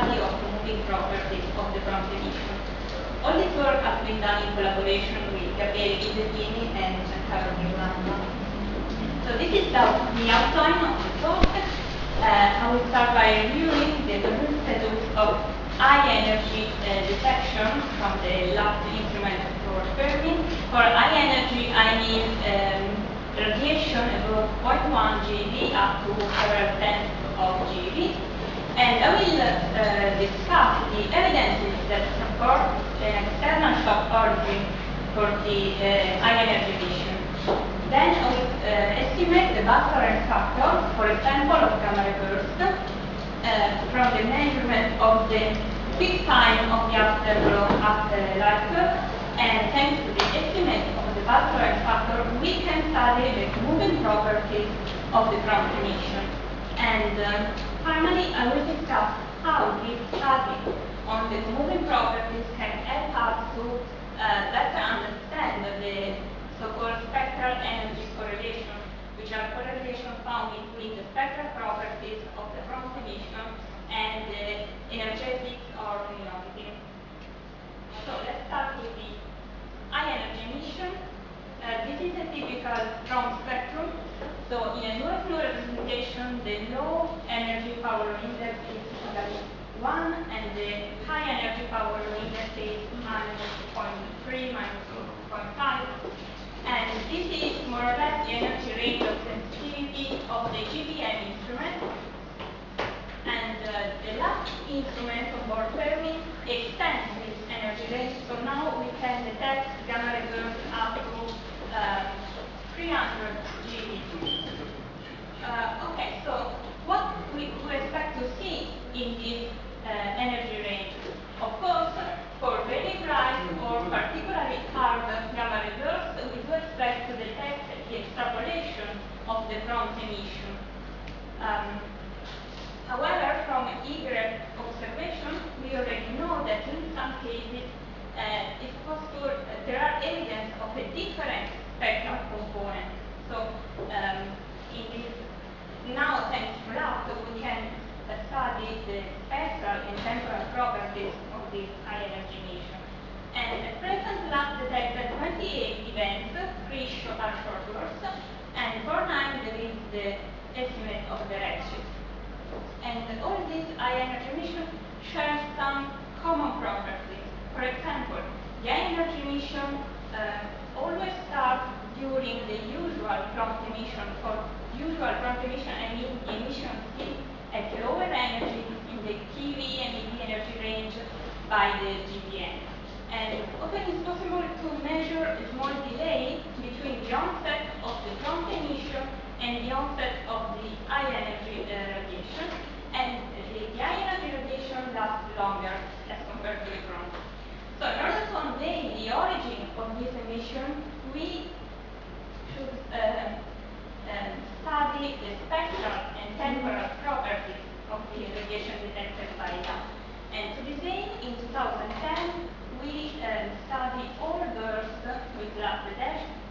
study of the moving properties of the prompt emission. All this work has been done in collaboration with Gabriele Ghisettini and Nava. So this is the outline of the talk. I will start by reviewing the status of high energy detection from the last instrument for Fermi. For high energy, I mean radiation above 0.1 GeV up to several tenths of GeV. And I will discuss the evidences that support an external shock origin for the high energy emission. Then I will estimate the buffering factor, for example, of gamma reversed from the measurement of the peak time of the afterglow after light curve. And thanks to the estimate of the buffering factor, we can study the moving properties of the prompt emission. And finally, I will discuss how this study on the moving properties can help us to better understand the so-called spectral energy correlation, which are correlations found between the spectral properties of the prompt emission and the energetics or luminosity. So let's start with the high energy emission. This is a typical prompt spectrum. So in a Nuremberg representation, the low energy power index is typically 1, and the high energy power index is -0.3, -0.5. And this is more or less the energy range of sensitivity of the GBM instrument. And the last instrument on board Fermi extends this energy range. So now we can detect gamma reversed up to 300 GeV. Okay, so what we expect to see in this energy range? Of course, for very bright or particularly hard gamma reversed, we do expect to detect the extrapolation of the prompt emission. However, from eager observation, we already know that in some cases it's possible there are evidence of a different spectral component. So in this, now thanks to LAT, we can study the spectral and temporal properties of this high energy emission. And at present, LAT detected 28 events, 3 are short bursts, and for 9 there is the estimate of the redshift. And all these high energy emission share some common properties. For example, the high energy emission always starts during the usual prompt emission. For usual prompt emission, I mean the emission peak at lower energy in the keV and EV energy range by the GBM. And often it's possible to measure a small delay between the onset of the prompt emission and the onset of the high energy radiation. And the high energy radiation lasts longer as compared to the prompt. So in order to convey the origin of this emission, we should study the spectral and temporal properties of the radiation detected by LAT. And to this aim, in 2010, we studied all bursts with LAT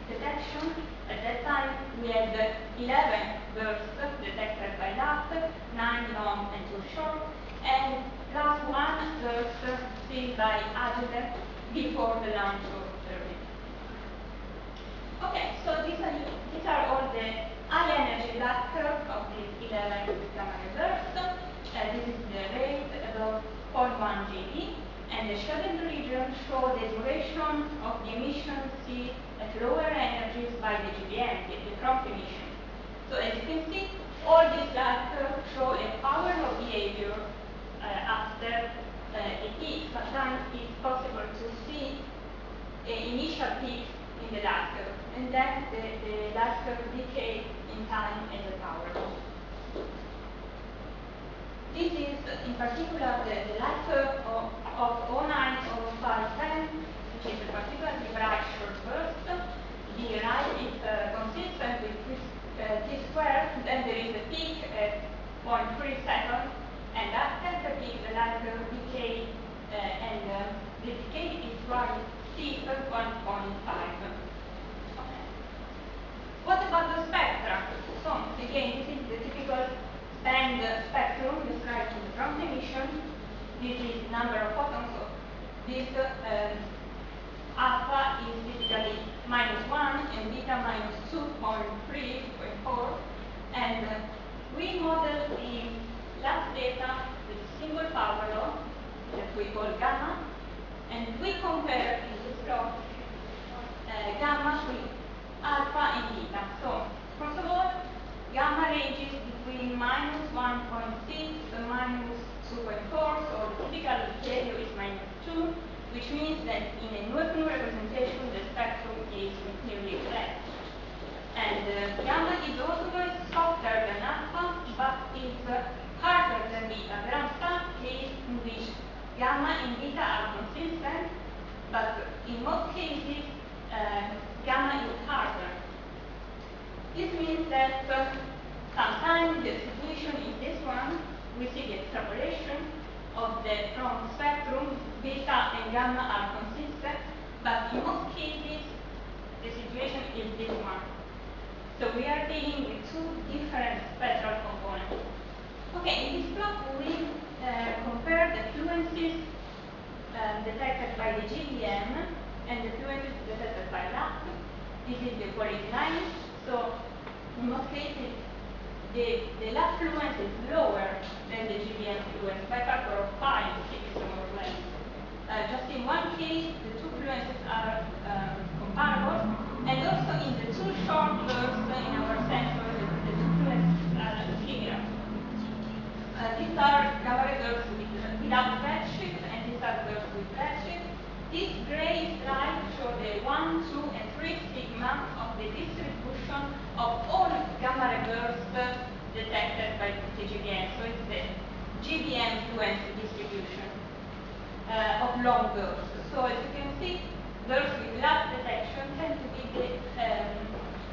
detection. At that time, we had 11 bursts detected by LAT, 9 long and 2 short, and plus 1 burst seen by Adler before the launch of Fermi. Okay, so these are all the high energy LAT curve of these 11 gamma reversed. This is the rate above 0.1 GeV, and the shaded region show the duration of the emission seen at lower energies by the GBM, the prompt emission. So as you can see, all these LAT curves show a power law behavior after a peak. Sometimes it's possible to see an initial peak in the LAT curve, and then the LAT curve decays in time as a power law. This is in particular the LAT curve of 09, 05, 10, which is a particularly bright short burst. The right is consistent with T-squared, then there is a peak at 0.3 seconds, and after the peak the LAT curve decays, and the decay is quite steep at 1.5. Okay. What about the spectra? So again, this is the typical band spectrum described in the prompt emission. this is number of photons, so this alpha is typically -1 and beta -2.3, 2.4, and we model the last data with single power law that we call gamma, and we compare in this plot gamma with alpha and beta. So first of all, gamma ranges between -1.6 and -2.4, so the typical value is -2, which means that in a new representation the spectrum is nearly flat. And gamma is always softer than alpha, but is harder than beta. There are some cases in which gamma and beta are consistent, but in most cases gamma is harder. This means that sometimes the situation is this one. We see the extrapolation of the from spectrum, beta and gamma are consistent, but in most cases the situation is this one. So we are dealing with two different spectral components. Okay, in this plot we compare the fluencies detected by the GBM and the fluencies detected by LAP. This is the quality line. So in most cases the LAP fluence is lower than the GBM fluence by factor of 5, 6 more or less. Just in one case the two fluences are comparable, and also in the two short bursts in our sensor the two fluences are similar. These are gamma bursts without redshift, and these are bursts with redshift. This gray slide shows the 1, 2, and 3 sigma of the distribution of all gamma bursts detected by the GBM. So it's the GBM fluence distribution of long bursts. So as you can see, bursts with lab detection tend to be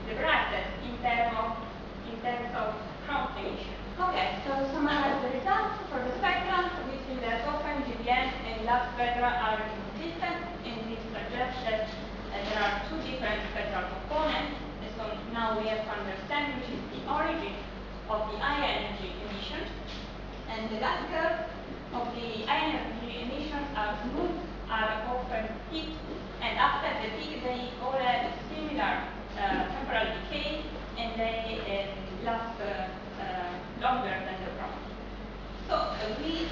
the brightest in terms of prompt emission. Okay, so to summarize the results for the spectrum, we see that often GBM and lab spectra are inconsistent, and this suggests that there are two different spectral components. And so now we have to understand which is the origin of the high energy emission, and the gas curve of the high energy emissions are smooth, are often peaked, and after the peak they all have similar temporal decay, and they last longer than the prompt. So we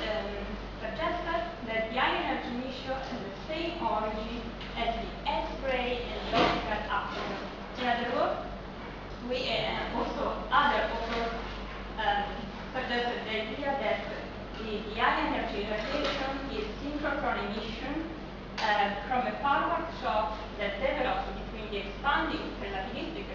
suggested that the high energy emission has the same origin as the X-ray and the optical afterglow. In other words, we also other authors suggested the idea that the high energy radiation is synchrotron emission from a forward shock that develops between the expanding relativistic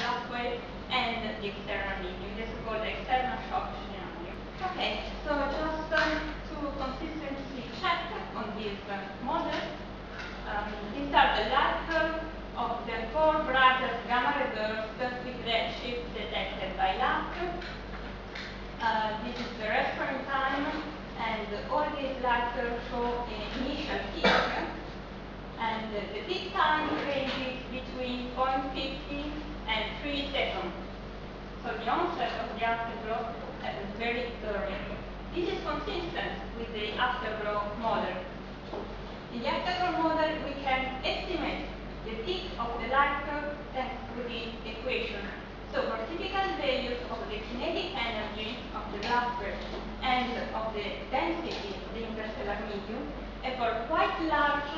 blast wave and the external medium, the so-called external shock scenario. Okay, so just to consistently check on this model, these are the light curves of the four brightest gamma bursts with redshift detected by LAP. This is the reference time, and all these light curves show an initial peak, and the peak time ranges between 0.50 and 3 seconds. So the onset of the afterglow happens very early. This is consistent with the afterglow model. In the afterglow model, we can estimate the peak of the light curve thanks to the equation. So for typical values of the kinetic energy of the blast burst and of the density of the interstellar medium, and for quite large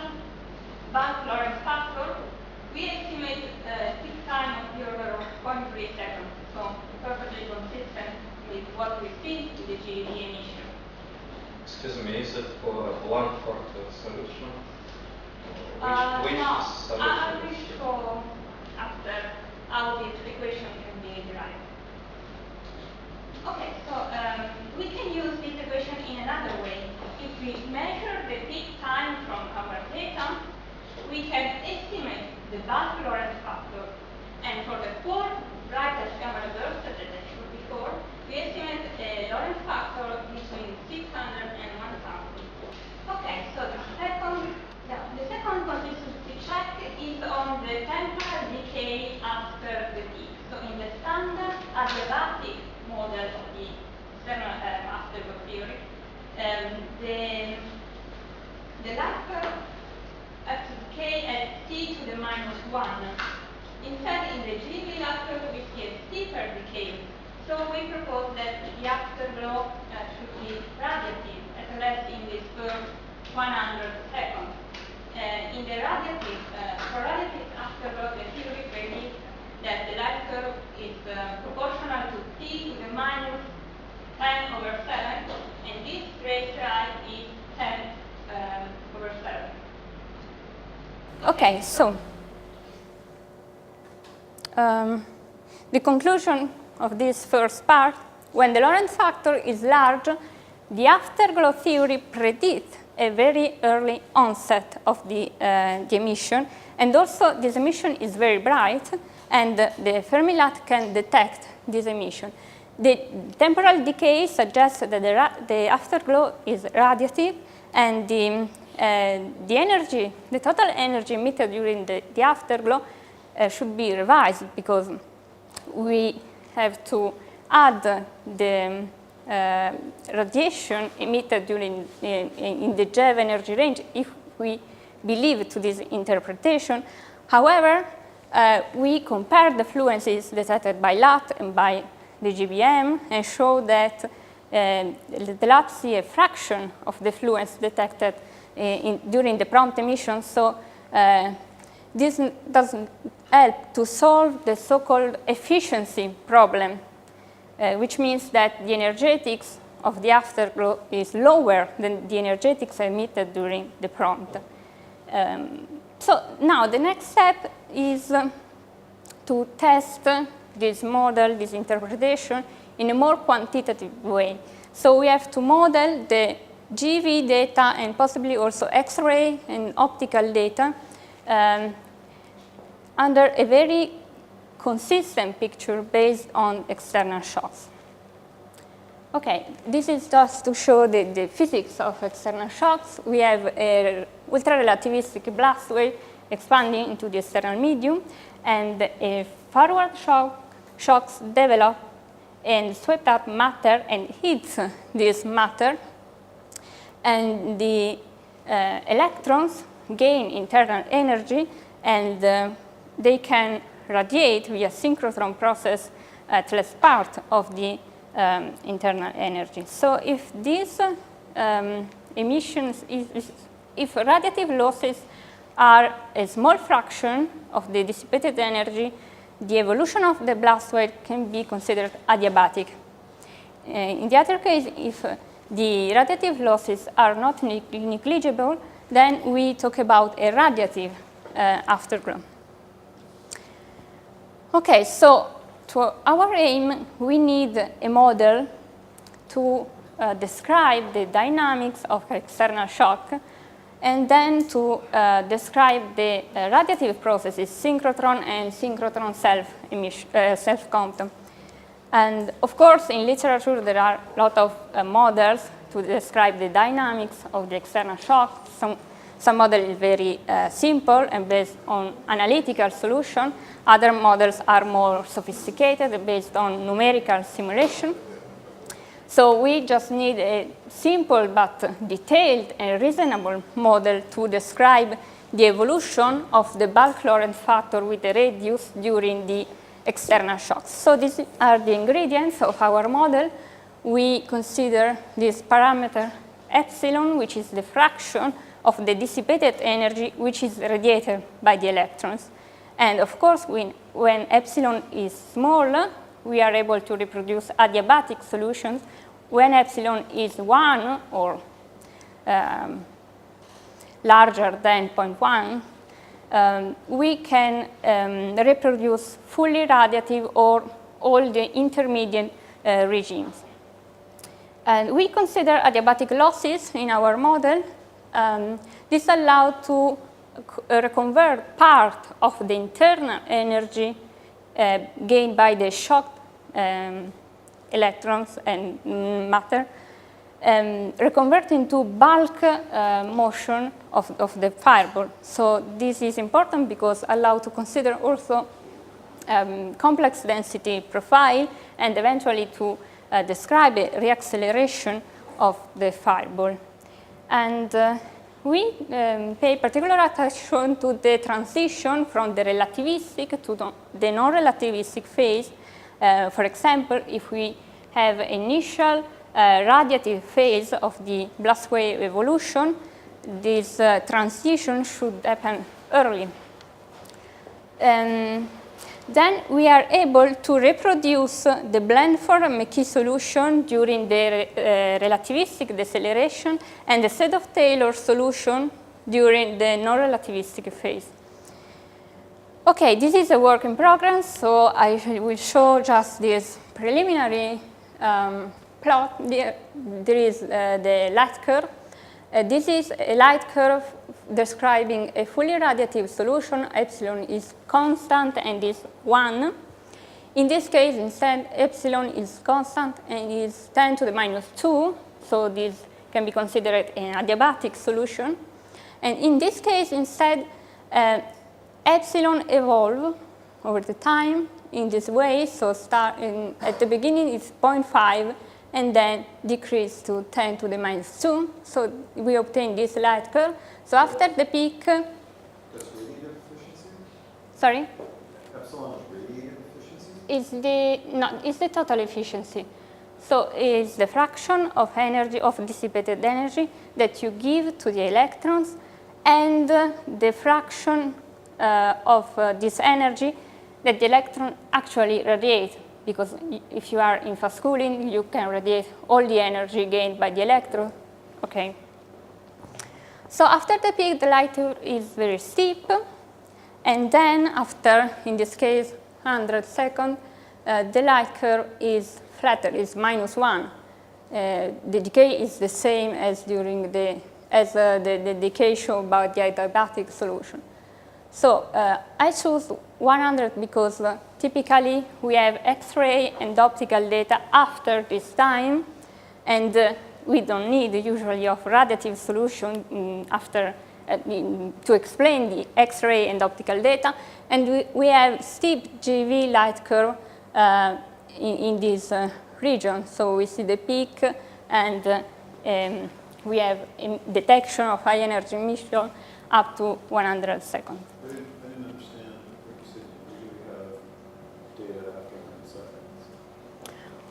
bulk Lorentz factor, we estimate peak time of the order of 0.3 seconds. So perfectly consistent with what we see in the GED emission. Excuse me, is it for a Blanford solution? Which no, solution? I will show after how this equation can be derived. Okay, so we can use this equation in another way. If we measure the peak time from our data, we can estimate the bulk Lorentz factor. And for the four brightest gamma bursts that I showed before, we estimate a Lorentz factor between 600 and 1000. Okay, so the second consistency check is on the temporal decay after the peak. So in the standard adiabatic model of the external afterglow theory, the light curve has to decay at t to the minus 1. Instead, in the GV light curve, we see a steeper decay. So we propose that the afterglow should be radiative, at least in this first 100 seconds. In the radiative, for radiative afterglow, the theory predicts that the light curve is proportional to t to the minus 10 over 7, and this raised right is 10 over 7. Okay, so the conclusion of this first part, when the Lorentz factor is large, the afterglow theory predicts a very early onset of the emission, and also this emission is very bright, and the Fermi-LAT can detect this emission. The temporal decay suggests that the afterglow is radiative, and the energy, the total energy emitted during the afterglow should be revised, because we have to add the radiation emitted during in the JEV energy range if we believe to this interpretation. However, we compare the fluencies detected by LAT and by the GBM and show that the LAT see a fraction of the fluence detected during the prompt emission. So this doesn't help to solve the so-called efficiency problem, which means that the energetics of the afterglow is lower than the energetics emitted during the prompt. So now the next step is to test this model, this interpretation, in a more quantitative way. So we have to model the GV data and possibly also X-ray and optical data under a very consistent picture based on external shocks. Okay, this is just to show the physics of external shocks. We have a ultra-relativistic blast wave expanding into the external medium, and a forward shocks develop and swept up matter and hits this matter, and the electrons gain internal energy, and they can radiate via synchrotron process at less part of the internal energy. So if these emissions, if radiative losses are a small fraction of the dissipated energy, the evolution of the blast wave can be considered adiabatic. In the other case, if the radiative losses are not negligible, then we talk about a radiative afterglow. Okay, so to our aim, we need a model to describe the dynamics of external shock, and then to describe the radiative processes, synchrotron and synchrotron self-compton. And of course, in literature, there are a lot of models to describe the dynamics of the external shock. Some model is very simple and based on analytical solution. Other models are more sophisticated, based on numerical simulation. So we just need a simple but detailed and reasonable model to describe the evolution of the bulk Lorentz factor with the radius during the external shocks. So these are the ingredients of our model. We consider this parameter epsilon, which is the fraction of the dissipated energy which is radiated by the electrons. And of course, when epsilon is small, we are able to reproduce adiabatic solutions. When epsilon is 1 or larger than 0.1, we can reproduce fully radiative or all the intermediate regimes. And we consider adiabatic losses in our model. This allows to reconvert part of the internal energy gained by the shocked electrons and matter, reconvert into bulk motion of the fireball. So this is important because allow to consider also complex density profile and eventually to describe a reacceleration of the fireball. And we pay particular attention to the transition from the relativistic to the non-relativistic phase. For example, if we have initial radiative phase of the blast wave evolution, this transition should happen early. Then we are able to reproduce the Blandford-McKee solution during the relativistic deceleration and the set of Taylor solution during the non-relativistic phase. Okay, this is a work in progress, so I will show just this preliminary plot. There is the light curve. This is a light curve describing a fully radiative solution. Epsilon is constant and is 1. In this case, instead, epsilon is constant and is 10 to the minus 2. So this can be considered an adiabatic solution. And in this case, instead, epsilon evolve over the time in this way. So at the beginning, it's 0.5. And then decrease to 10 to the minus 2. So we obtain this light curve. So after the peak. That's radiative efficiency? Sorry? Epsilon is radiative efficiency? It's the total efficiency. So it's the fraction of energy, of dissipated energy that you give to the electrons, and the fraction of this energy that the electron actually radiates. Because if you are in fast cooling, you can radiate all the energy gained by the electron. Okay. So after the peak, the light curve is very steep. And then after, in this case, 100 seconds, the light curve is flatter, is -1. The decay is the same as during the decay shown by the adiabatic solution. So I choose 100 because typically we have X-ray and optical data after this time, and we don't need usually of radiative solution after to explain the X-ray and optical data, and we have steep GeV light curve in this region. So we see the peak, and we have detection of high energy emission up to 100 seconds. I didn't understand what you said. You have data after 100 seconds.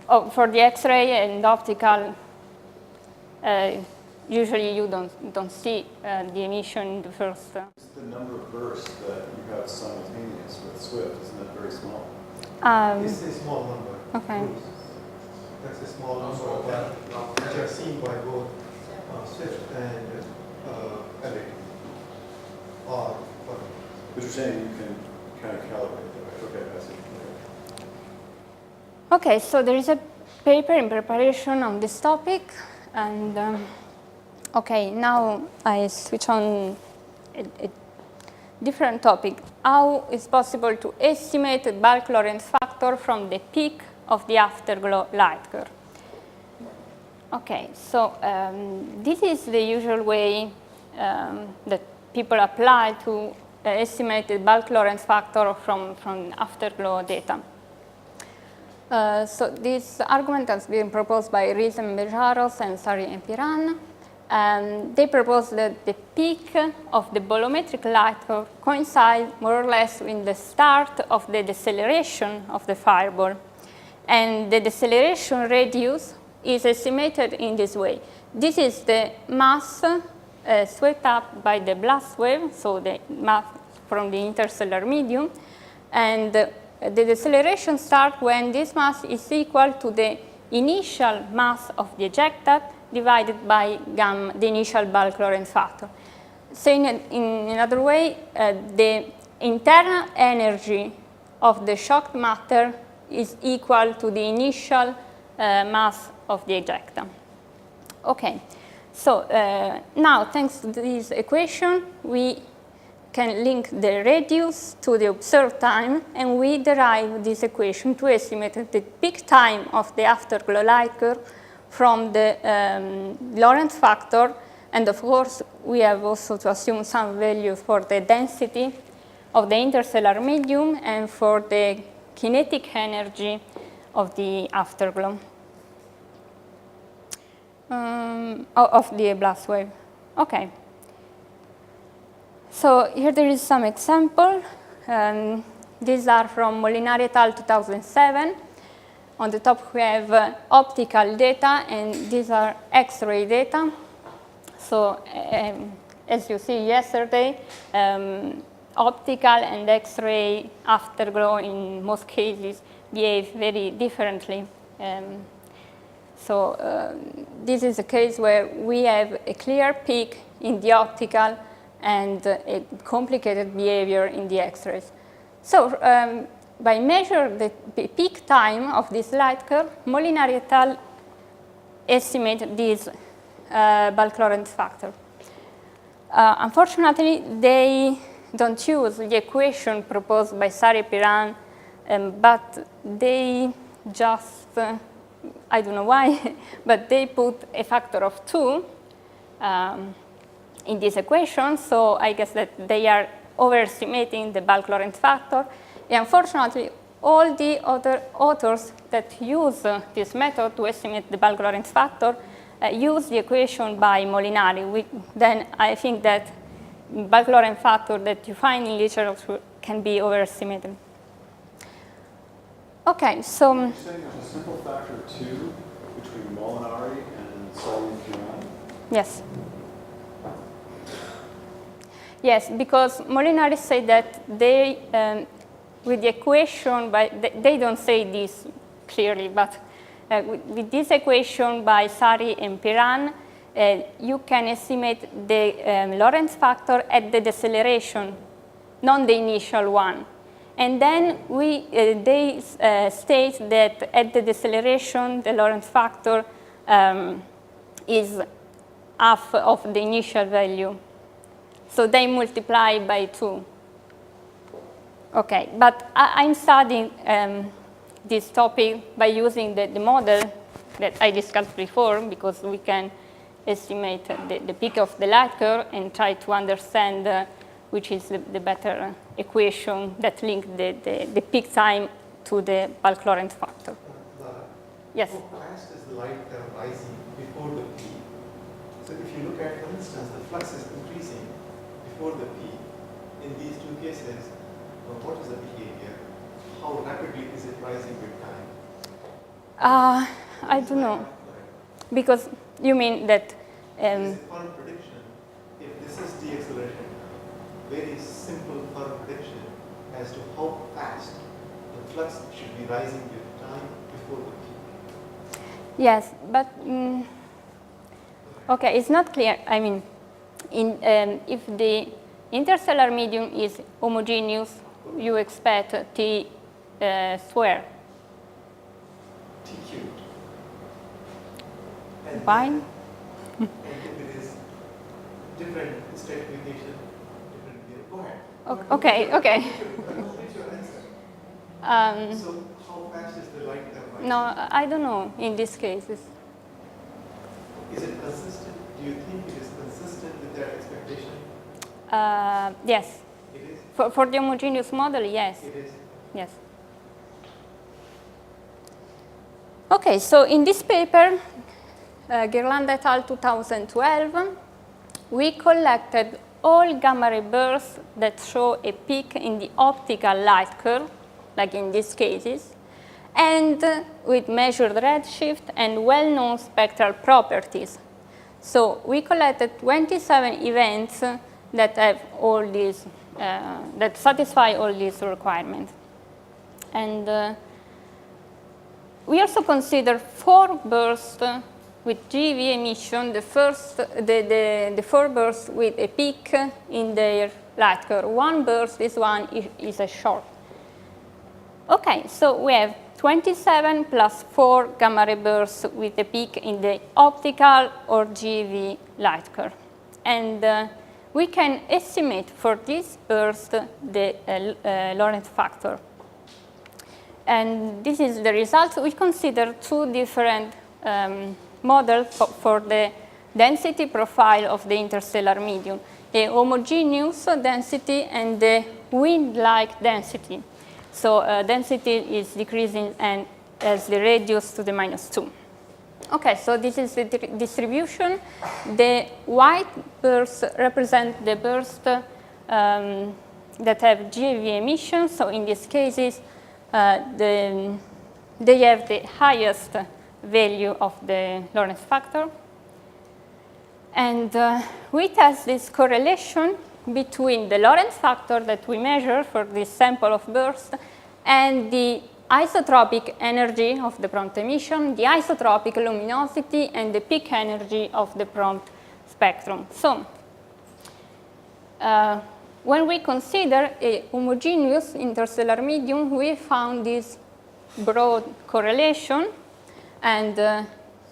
Oh, for the X-ray and optical, usually you don't see the emission in the first. It's the number of bursts that you have simultaneous with SWIFT. Isn't that very small? It's a small number. Okay. That's a small number which are seen by both SWIFT and ELIC. But you're saying you can kind of calibrate that, right? Okay, I see. Okay, so there is a paper in preparation on this topic, and okay, now I switch on a different topic. How is possible to estimate the bulk Lorentz factor from the peak of the afterglow light curve? Okay, so this is the usual way that people apply to estimate the bulk Lorentz factor from afterglow data. So this argument has been proposed by Riesenbejaros and Sari and Piran. They propose that the peak of the bolometric light curve coincides more or less with the start of the deceleration of the fireball. And the deceleration radius is estimated in this way. This is the mass swept up by the blast wave, so the mass from the interstellar medium. And the deceleration starts when this mass is equal to the initial mass of the ejecta divided by gamma, the initial bulk Lorentz factor. Saying it in another way, the internal energy of the shocked matter is equal to the initial mass of the ejecta. Okay, so now thanks to this equation, we can link the radius to the observed time, and we derive this equation to estimate the peak time of the afterglow light curve from the Lorentz factor, and of course we have also to assume some value for the density of the interstellar medium and for the kinetic energy of the afterglow. Of the blast wave. Okay. So here there is some example. These are from Molinari et al. 2007. On the top we have optical data, and these are X-ray data. So as you see yesterday, optical and X-ray afterglow in most cases behave very differently. So this is a case where we have a clear peak in the optical and a complicated behavior in the X-rays. So by measuring the peak time of this light curve, Molinari et al. Estimate this bulk Lorentz factor. Unfortunately, they don't use the equation proposed by Sari-Piran, but they just, I don't know why, but they put a factor of 2 in this equation, so I guess that they are overestimating the bulk Lorentz factor. And unfortunately, all the other authors that use this method to estimate the bulk Lorentz factor use the equation by Molinari. Then I think that bulk Lorentz factor that you find in literature can be overestimated. Okay, so You're saying there's a simple factor of 2 between Molinari and Sari-Piran? yes. Yes, because Molinari said that they, with the equation, they don't say this clearly, but with this equation by Sari and Piran, you can estimate the Lorentz factor at the deceleration, not the initial one. And then they state that at the deceleration, the Lorentz factor is half of the initial value. So they multiply by 2. Okay, but I'm studying this topic by using the model that I discussed before, because we can estimate the peak of the light curve and try to understand which is the better equation that links the peak time to the bulk Lorentz factor. Yes? How fast is the light rising before the peak? So if you look at, for instance, the flux is increasing before the peak. In these two cases, what is the behavior? How rapidly is it rising with time? I don't know. Because you mean that... Is it firm prediction? If this is deceleration, very simple firm prediction as to how fast the flux should be rising with time before the peak. Yes, but okay, it's not clear. I mean, if the interstellar medium is homogeneous, you expect T square. T cubed. And Why? And if it is different stratification, different. Go ahead. Okay. What's your answer? So how fast is the light rising? No, I don't know in these cases. Is it consistent? Do you think it is consistent with their expectation? Yes. It is? For the homogeneous model, yes. It is? Yes. Okay, so in this paper, Ghirlanda et al. 2012, we collected all gamma ray bursts that show a peak in the optical light curve, like in these cases, and with measured redshift and well-known spectral properties. So we collected 27 events that have all these, that satisfy all these requirements. And we also consider 4 bursts with GeV emission, the 4 bursts with a peak in their light curve. 1 burst, this one is a short. Okay, so we have 27 plus 4 gamma ray bursts with a peak in the optical or GeV light curve. And we can estimate for this burst the Lorentz factor. And this is the result. We consider 2 different models for the density profile of the interstellar medium, a homogeneous density and the wind-like density. So density is decreasing and as the radius to the -2. Okay, so this is the distribution. The white bursts represent the bursts that have GeV emissions. So in these cases, they have the highest value of the Lorentz factor. And we test this correlation between the Lorentz factor that we measure for this sample of burst and the isotropic energy of the prompt emission, the isotropic luminosity, and the peak energy of the prompt spectrum. So when we consider a homogeneous interstellar medium, we found this broad correlation, and the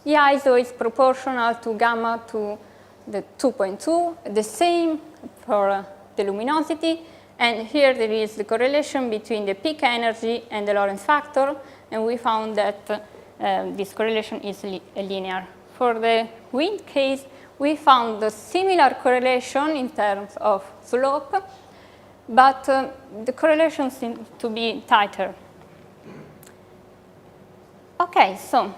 ISO is proportional to gamma to the 2.2, the same for the luminosity. And here there is the correlation between the peak energy and the Lorentz factor, and we found that this correlation is linear. For the wind case, we found a similar correlation in terms of slope, but the correlation seems to be tighter. Okay, so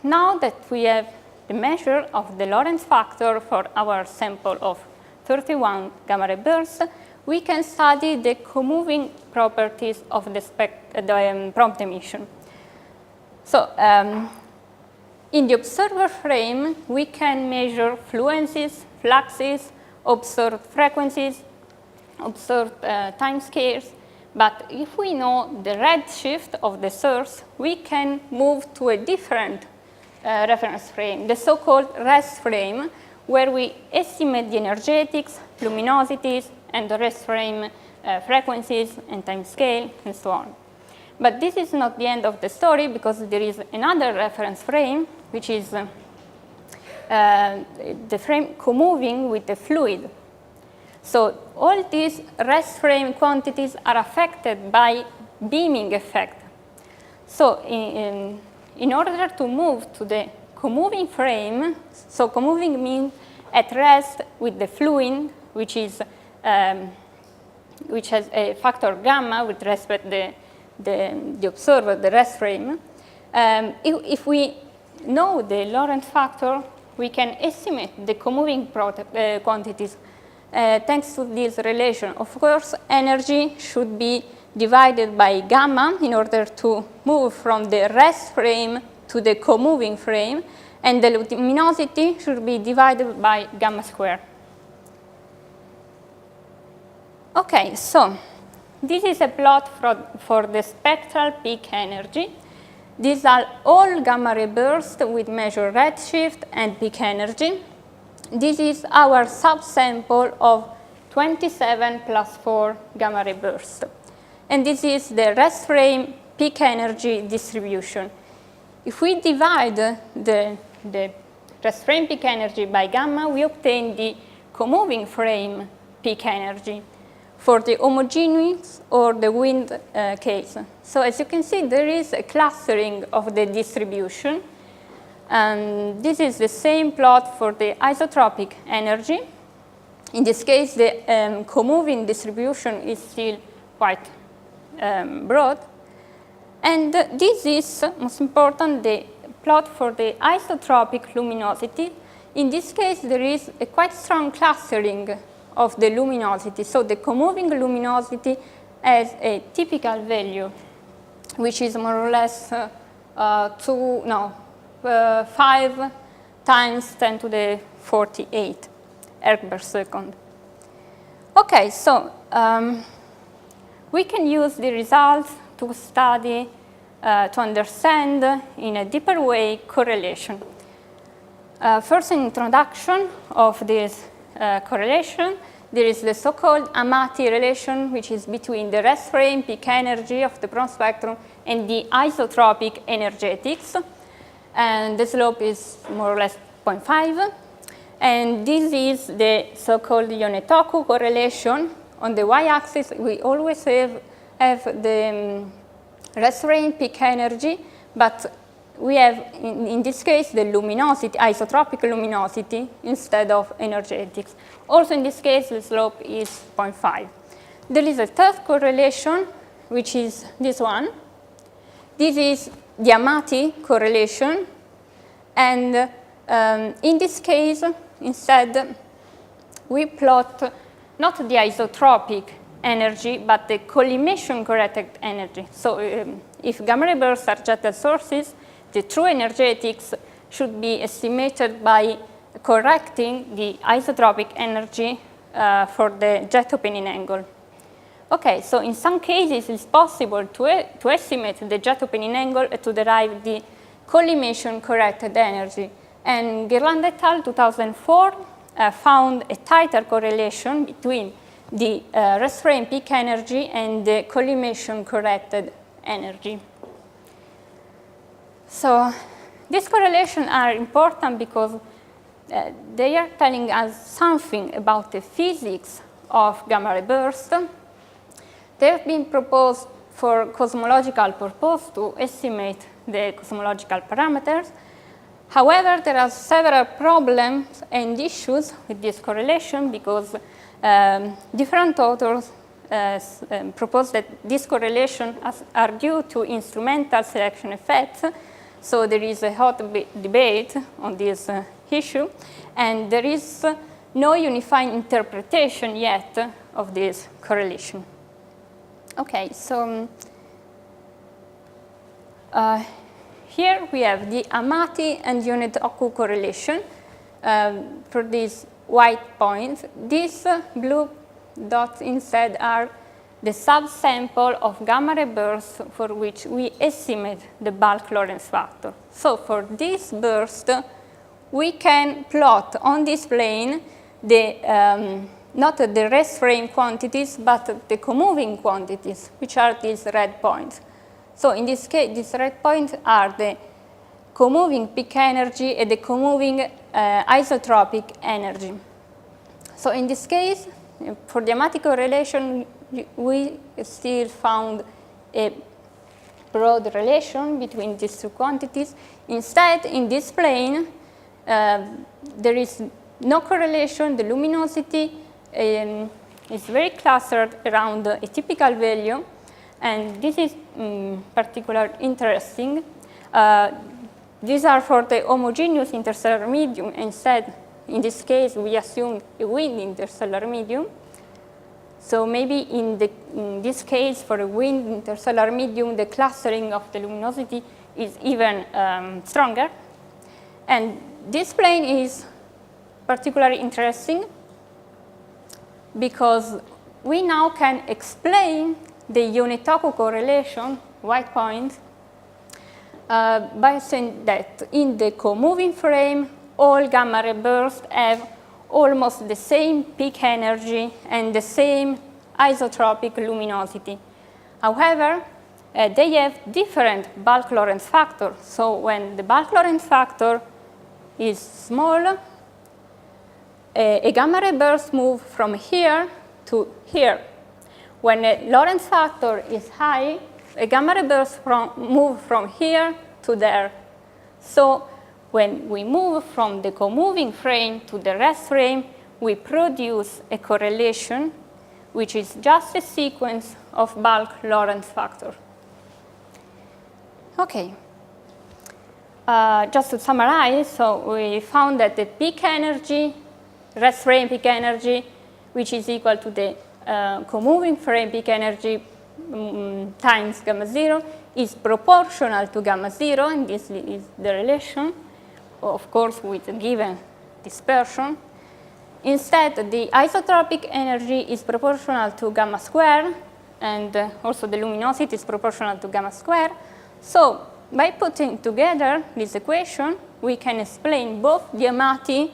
now that we have the measure of the Lorentz factor for our sample of 31 gamma ray bursts, we can study the comoving properties of the prompt emission. So in the observer frame, we can measure fluencies, fluxes, observed frequencies, observed time scales. But if we know the redshift of the source, we can move to a different reference frame, the so-called rest frame, where we estimate the energetics, luminosities, and the rest frame frequencies and time scale, and so on. But this is not the end of the story, because there is another reference frame, which is the frame comoving with the fluid. So all these rest frame quantities are affected by beaming effect. So in order to move to the comoving frame, so comoving means at rest with the fluid, which has a factor gamma with respect to the observer, the rest frame. If we know the Lorentz factor, we can estimate the comoving quantities thanks to this relation. Of course, energy should be divided by gamma in order to move from the rest frame to the comoving frame, and the luminosity should be divided by gamma squared. Okay, so this is a plot for the spectral peak energy. These are all gamma ray bursts with measured redshift and peak energy. This is our subsample of 27 plus 4 gamma ray bursts. And this is the rest frame peak energy distribution. If we divide the rest frame peak energy by gamma, we obtain the comoving frame peak energy for the homogeneous or the wind case. So as you can see, there is a clustering of the distribution. And this is the same plot for the isotropic energy. In this case, the comoving distribution is still quite broad. And this is, most important, the plot for the isotropic luminosity. In this case, there is a quite strong clustering of the luminosity. So the comoving luminosity has a typical value, which is more or less 5 times 10 to the 48 erg per second. Okay, so we can use the results to study, to understand in a deeper way correlation. First, an introduction of this correlation. There is the so-called Amati relation, which is between the rest frame peak energy of the prompt spectrum and the isotropic energetics. And the slope is more or less 0.5. And this is the so-called Yonetoku correlation. On the y-axis, we always have the rest frame peak energy, but we have, in this case, the luminosity, isotropic luminosity, instead of energetics. Also, in this case, the slope is 0.5. There is a third correlation, which is this one. This is the Amati correlation, And in this case, instead, we plot not the isotropic energy, but the collimation-corrected energy. So if gamma ray bursts are jetted sources, the true energetics should be estimated by correcting the isotropic energy for the jet opening angle. Okay, so in some cases, it's possible to estimate the jet opening angle and to derive the collimation-corrected energy. And Guirland et al. 2004 found a tighter correlation between the rest frame peak energy and the collimation-corrected energy. So these correlations are important because they are telling us something about the physics of gamma ray bursts. They have been proposed for cosmological purpose to estimate the cosmological parameters. However, there are several problems and issues with this correlation because different authors propose that this correlation are due to instrumental selection effects. So there is a hot debate on this issue, and there is no unifying interpretation yet of this correlation. Okay, so here we have the Amati and Yonetoku correlation for these white points. These blue dots instead are the subsample of gamma ray bursts for which we estimate the bulk Lorentz factor. So for this burst, we can plot on this plane the not the rest frame quantities, but the comoving quantities, which are these red points. So in this case, these red points are the comoving peak energy and the comoving isotropic energy. So in this case, for the Amati correlation, we still found a broad relation between these two quantities. Instead, in this plane, there is no correlation. The luminosity is very clustered around a typical value, and this is particularly interesting. These are for the homogeneous interstellar medium. Instead, in this case, we assume a wind interstellar medium. So maybe in this case, for a wind interstellar medium, the clustering of the luminosity is even stronger. And this plane is particularly interesting because we now can explain the Yonetoku correlation, white point, by saying that in the comoving frame, all gamma ray bursts have almost the same peak energy and the same isotropic luminosity. However, they have different bulk Lorentz factor. So when the bulk Lorentz factor is small, a gamma ray burst moves from here to here. When a Lorentz factor is high, a gamma ray burst moves from here to there. So when we move from the comoving frame to the rest frame, we produce a correlation which is just a sequence of bulk Lorentz factor. Okay. Just to summarize, so we found that the peak energy, rest frame peak energy, which is equal to the comoving frame peak energy times gamma 0, is proportional to gamma 0, and this is the relation, of course, with a given dispersion. Instead, the isotropic energy is proportional to gamma square, and also the luminosity is proportional to gamma square. So by putting together this equation, we can explain both the Amati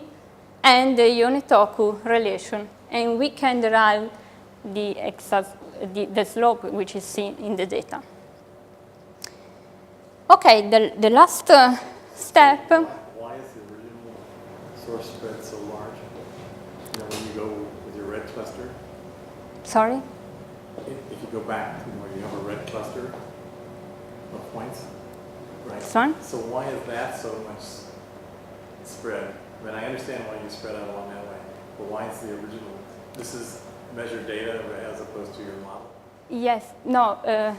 and the Yonetoku relation, and we can derive the slope which is seen in the data. Okay, the last step. Why is the original source spread so large? You know, when you go with your red cluster, Sorry? if you go back to where you have a red cluster of points, right? Sorry? So why is that so much spread? I mean, I understand why you spread out along that way, but why is the original? This is measured data as opposed to your model? Yes, no.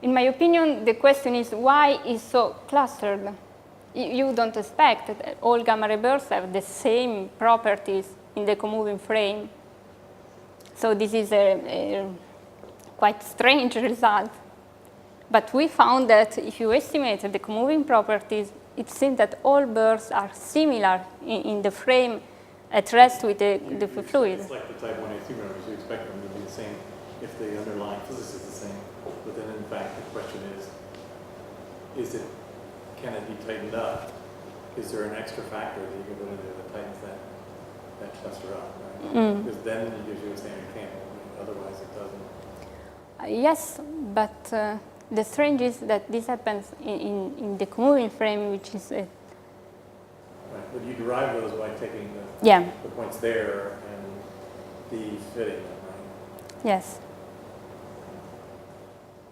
In my opinion, the question is why is so clustered? you don't expect that all gamma ray bursts have the same properties in the comoving frame. So this is a quite strange result. But we found that if you estimate the comoving properties, it seems that all bursts are similar in the frame at rest with the fluid. It's like the type 1A supernovas. You expect them to be the same if the underlying physics is the same. But then, in fact, the question is can it be tightened up? Is there an extra factor that you can put in there that tightens that cluster up? Right? Because then it gives you a standard candle. Otherwise, it doesn't. Yes, but the strange is that this happens in the comoving frame, which is Right, but you derive those by taking the points there and fitting them, right? Yes.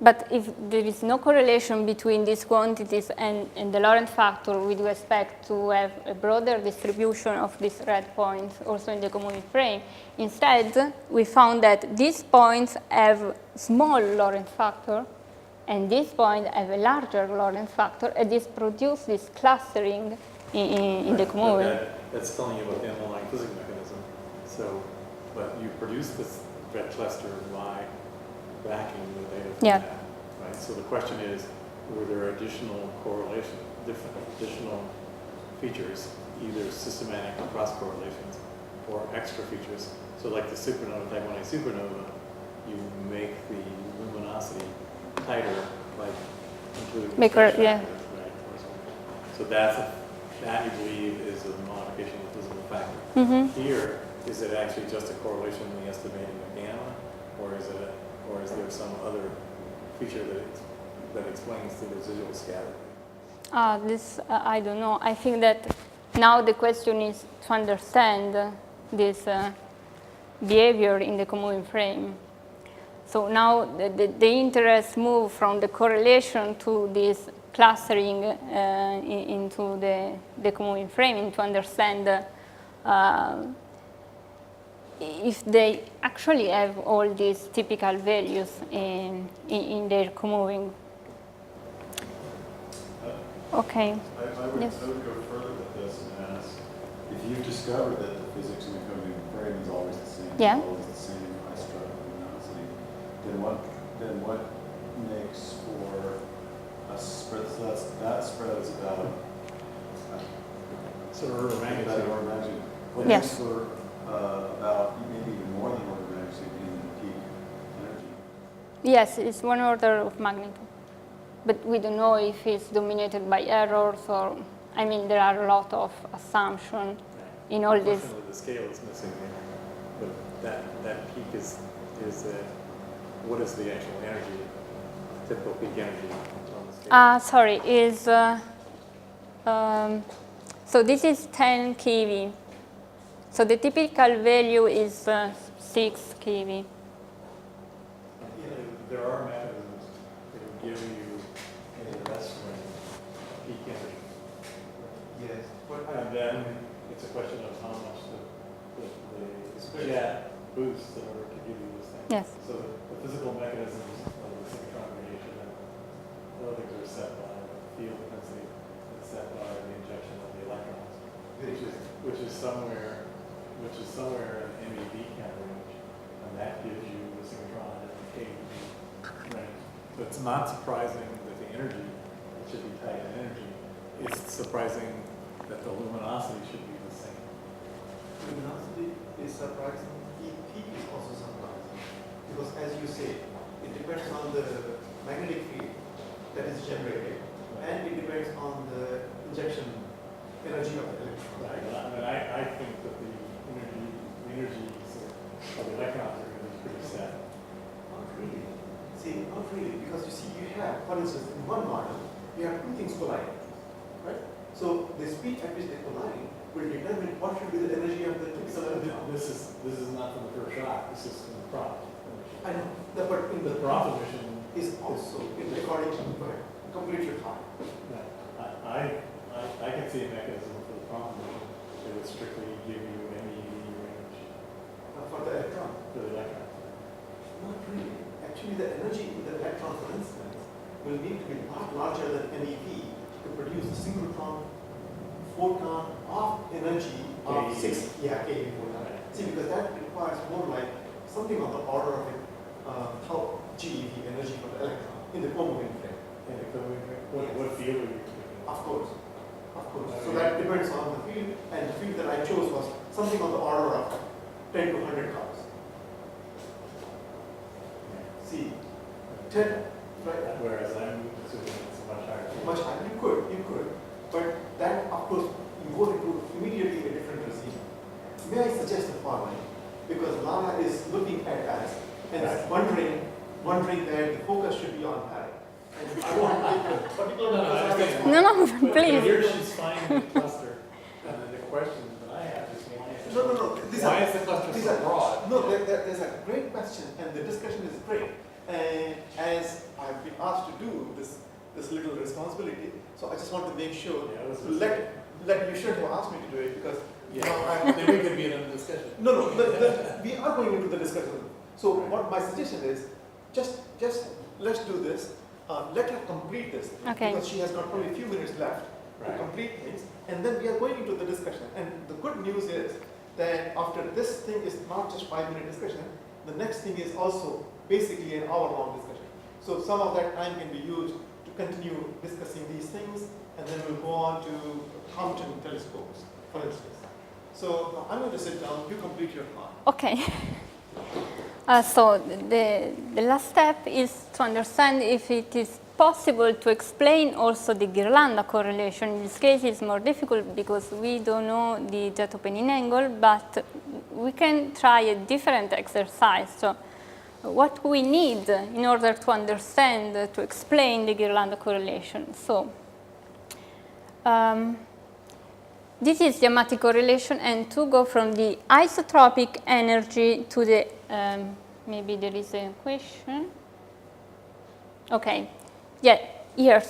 But if there is no correlation between these quantities and the Lorentz factor, we do expect to have a broader distribution of these red points also in the comoving frame. Instead, we found that these points have small Lorentz factor, and these points have a larger Lorentz factor, and this produces this clustering in the comoving. That's telling you about the underlying physics mechanism. So, but you produce this red cluster by backing the data from that, right? So the question is, were there additional correlation, additional features, either systematic or cross correlations, or extra features? So like the supernova, type 1A supernova, you make the luminosity tighter by including the stretch factors, right? So that you believe is a modification of the physical factor. Here, is it actually just a correlation in the estimating of gamma, or is there some other feature that explains the residual scattering? This I don't know. I think that now the question is to understand this behavior in the comoving frame. So now the interest moved from the correlation to this clustering into the comoving frame, to understand if they actually have all these typical values in their comoving. Okay. I would go further with this and ask, if you've discovered that the physics in the comoving frame is always the same, Yeah. it's always the same high strut luminosity, then what makes for a spread? So that spread is about So order of magnitude. order of magnitude. What Yes. makes for about maybe even more than order of magnitude in the peak energy? Yes, it's 1 order of magnitude. But we don't know if it's dominated by errors or, I mean, there are a lot of assumptions in all this. Unfortunately, the scale is missing here. But that peak is what is the actual energy, typical peak energy on the scale? Sorry, is, so this is 10 keV. So the typical value is 6 keV. There are mechanisms that will give you an estimate of peak energy. Yes. And then it's a question of how much the jet boosts in order to give you this thing. Yes. So the physical mechanisms of the synchrotron radiation, I don't think they're set by the field intensity, it's set by the injection of the electrons, which is somewhere in MeV kind of range, and that gives you the synchrotron at the KeV range. So it's not surprising that the energy should be tight in energy. It's surprising that the luminosity should be the same. Luminosity is surprising. Peak is also surprising. Because as you say, it depends on the magnetic field that is generated, and it depends on the injection energy of the electron. Right. I think that the energies of the electrons are going to be pretty set. Not really. See, not really, because you see, you have, for instance, in one model, you have two things colliding, right? So the speed at which they collide will determine what should be the energy of the typical electron. This is not from the first shock. This is from the prompt. I know, but in The the prompt emission is also in recording completely high. I can see a mechanism for the prompt emission that would strictly give you MeV range For the electron. for the electron. Not really. Actually, the energy in the electron, for instance, will need to be a lot larger than MeV to produce a synchrotron photon of energy of KeV. 6, yeah, KeV photon. See, because that requires more like something on the order of how GeV, energy for the electron, in the co-moving frame. And what field are you picking? Of course, of course. So Okay. that depends on the field, and the field that I chose was something on the order of 10 to 100 cars. See, 10, right? Whereas I'm assuming it's much higher. Much higher. You could, but that, of course, you go into immediately a different regime. May I suggest the following? Because Nava is looking at us and is wondering that the focus should be on her. And I want to make a particular No, I understand. No, But please. here she's finding the cluster, and then the question that I have is why is No. why is the cluster these so are- broad? No, there's a great question, and the discussion is great. And as I've been asked to do this little responsibility, so I just want to make sure Yeah, this to is- let you should have asked me to do it because Yeah, now I'm then we could be in a discussion. No, we are going into the discussion. So what my suggestion is, just let's do this. Let her complete this Okay. because she has got only a few minutes left to Right. complete things, and then we are going into the discussion. And the good news is that after this thing is not just 5-minute discussion, the next thing is also basically an hour-long discussion. So some of that time can be used to continue discussing these things, and then we'll go on to Compton telescopes, for instance. So now I'm going to sit down. You complete your part. Okay. So the last step is to understand if it is possible to explain also the Ghirlanda correlation. In this case, it's more difficult because we don't know the jet opening angle, but we can try a different exercise. So what we need in order to understand, to explain the Ghirlanda correlation. So this is the Amati correlation, and to go from the isotropic energy to the, maybe there is a question. Okay, yeah, here,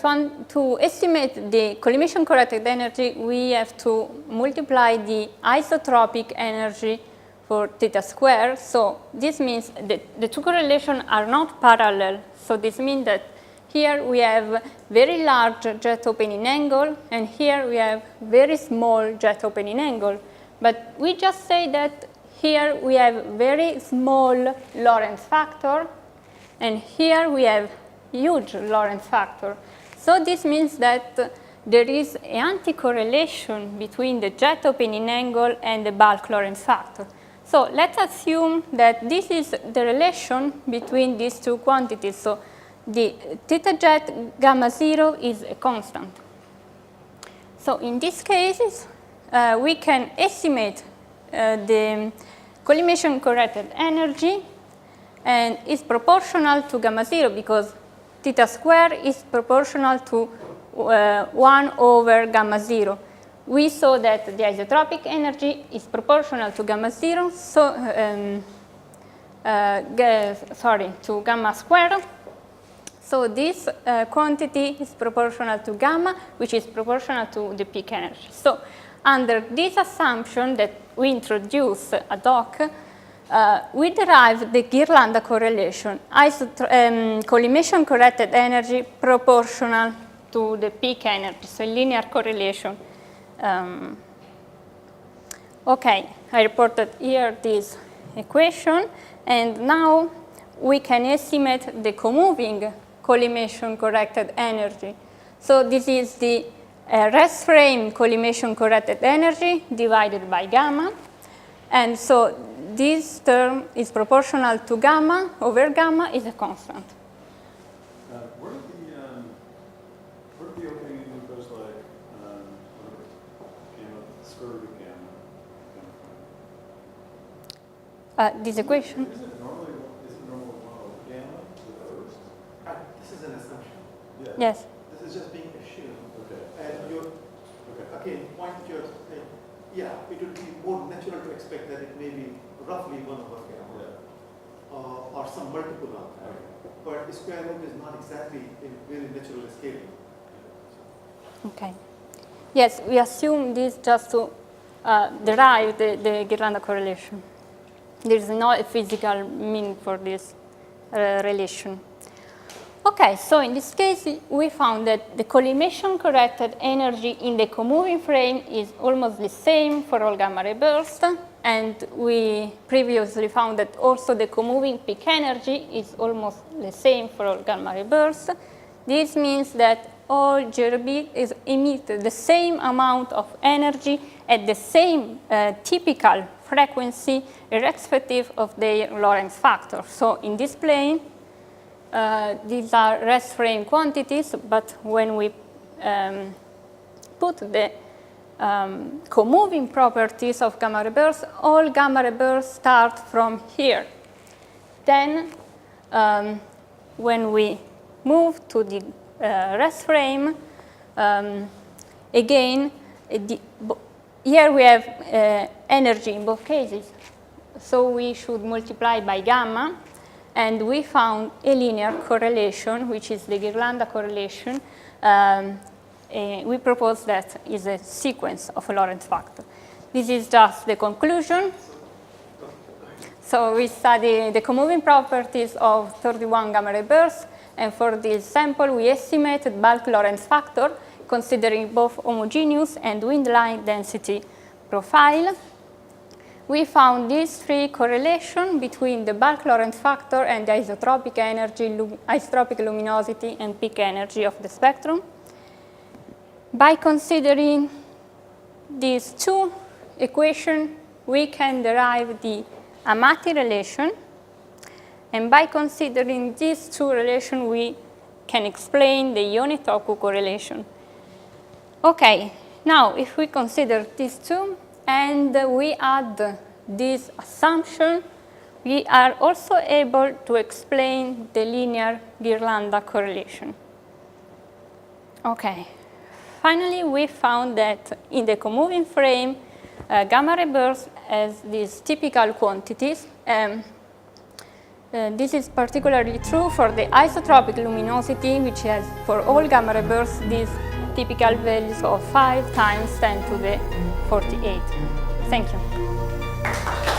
to estimate the collimation corrected energy, we have to multiply the isotropic energy for theta squared. So this means that the two correlations are not parallel. So this means that here we have very large jet opening angle, and here we have very small jet opening angle. But we just say that here we have very small Lorentz factor, and here we have huge Lorentz factor. So this means that there is an anti-correlation between the jet opening angle and the bulk Lorentz factor. So let's assume that this is the relation between these two quantities. So the theta jet gamma 0 is a constant. So in these cases, we can estimate the collimation corrected energy, and it's proportional to gamma 0 because theta squared is proportional to 1 over gamma 0. We saw that the isotropic energy is proportional to gamma 0, so to gamma squared. So this quantity is proportional to gamma, which is proportional to the peak energy. So under this assumption that we introduce ad hoc, we derive the Ghirlanda correlation, collimation corrected energy proportional to the peak energy, so linear correlation. Okay, I reported here this equation, and now we can estimate the co-moving collimation corrected energy. So this is the rest frame collimation corrected energy divided by gamma. And so this term is proportional to gamma over gamma is a constant. Where did the opening numbers like gamma, square root of gamma come from? This equation? Isn't normally one over gamma the first? This is an assumption. Yeah. Yes. This is just being assumed. Okay. And you're, again, point that you're saying, yeah, it would be more natural to expect that it may be roughly 1 over gamma, Yeah. or some multiple of that. Okay. But the square root is not exactly a very natural scaling. Okay. Yes, we assume this just to derive the Ghirlanda correlation. There is no physical meaning for this relation. Okay, so in this case, we found that the collimation-corrected energy in the comoving frame is almost the same for all gamma ray bursts, and we previously found that also the comoving peak energy is almost the same for all gamma ray bursts. This means that all GRB emit the same amount of energy at the same typical frequency, irrespective of their Lorentz factor. So in this plane, these are rest frame quantities, but when we put the comoving properties of gamma ray bursts, all gamma ray bursts start from here. Then, when we move to the rest frame, again, here we have energy in both cases, so we should multiply by gamma. And we found a linear correlation, which is the Ghirlanda correlation. We propose that is a sequence of a Lorentz factor. This is just the conclusion. So we study the comoving properties of 31 gamma ray bursts, and for this sample, we estimated bulk Lorentz factor, considering both homogeneous and wind line density profile. We found these three correlations between the bulk Lorentz factor and the isotropic energy, isotropic luminosity, and peak energy of the spectrum. By considering these two equations, we can derive the Amati relation. And by considering these two relations, we can explain the Ioni-Toku correlation. Okay, now if we consider these two, and we add this assumption, we are also able to explain the linear Ghirlanda correlation. Okay. Finally, we found that in the comoving frame, gamma ray burst has these typical quantities. This is particularly true for the isotropic luminosity, which has for all gamma ray bursts these typical values of 5 times 10 to the 48. Thank you.